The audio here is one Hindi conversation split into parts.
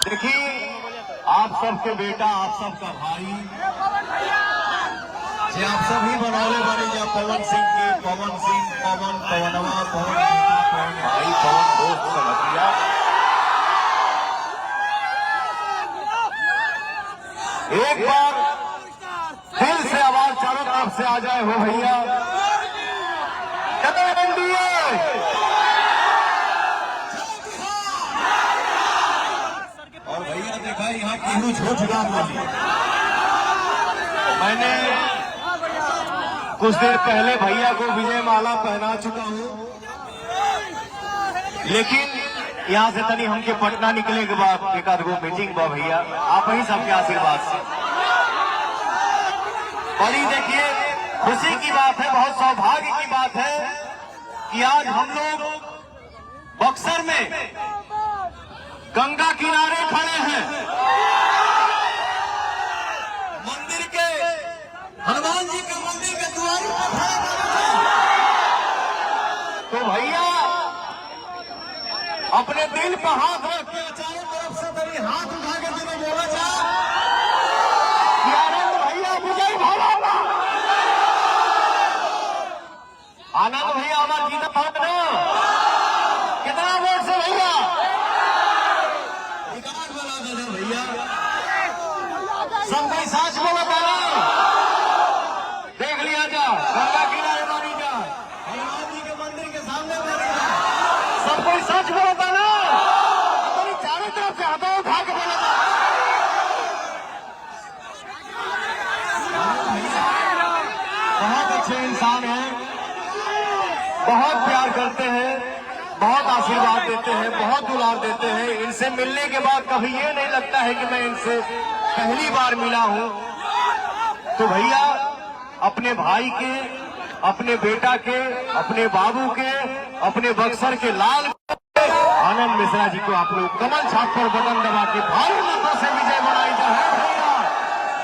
देखिए, आप सबके बेटा, आप सबका भाई, जे आप सभी बनौले बने जा पवन सिंह के, पवन सिंह, पवन, पवनवा, पवन बेटा, पवन भाई, पवन दोस्त समझिया। एक बार दिल से आवाज चारों तरफ से आ जाए हो भैया, और भैया देखा यहाँ केहू झूठ ना बोली। मैंने कुछ देर पहले भैया को विजय माला पहना चुका हूँ, लेकिन यहाँ से तनी हमके पटना निकले के बाद एक आध गो मीटिंग बा भैया, आप ही सबके आशीर्वाद से। बड़ी देखिए खुशी की बात है, बहुत सौभाग्य की बात है कि आज हम लोग बक्सर में गंगा किनारे खड़े हैं, मंदिर के, हनुमान जी के मंदिर के द्वार पर खड़े हैं। तो भैया अपने दिल पर हाथ रख के चारों तरफ से तेरी हाथ उठा के तुम्हें बोला जा कि आनंद भैया विजय भोला, आनंद भैया हमारा जीता था ना, कितना वोट से भैया रिकॉर्ड बना दे भैया, सब कोई साच बोला था ना, देख लिया जा, गंगा किनारे मानी जा, हनुमान जी के मंदिर के सामने मानी जा, सब कोई सच बोला था ना, अपनी चारों तरफ से हाथों उठा के बोला था। बहुत अच्छे इंसान हैं, बहुत प्यार करते हैं, बहुत आशीर्वाद देते हैं, बहुत दुलार देते हैं। इनसे मिलने के बाद कभी ये नहीं लगता है कि मैं इनसे पहली बार मिला हूं। तो भैया अपने भाई के, अपने बेटा के, अपने बाबू के, अपने बक्सर के लाल आनंद मिश्रा जी को आप लोग कमल छाप पर बटन दबा के भारी मतों से विजय बनाई जा है भैया।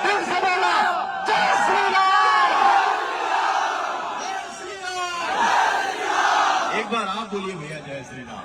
दिल से बोला जय श्री राम। एक बार आप बोलिए भैया जय श्री राम।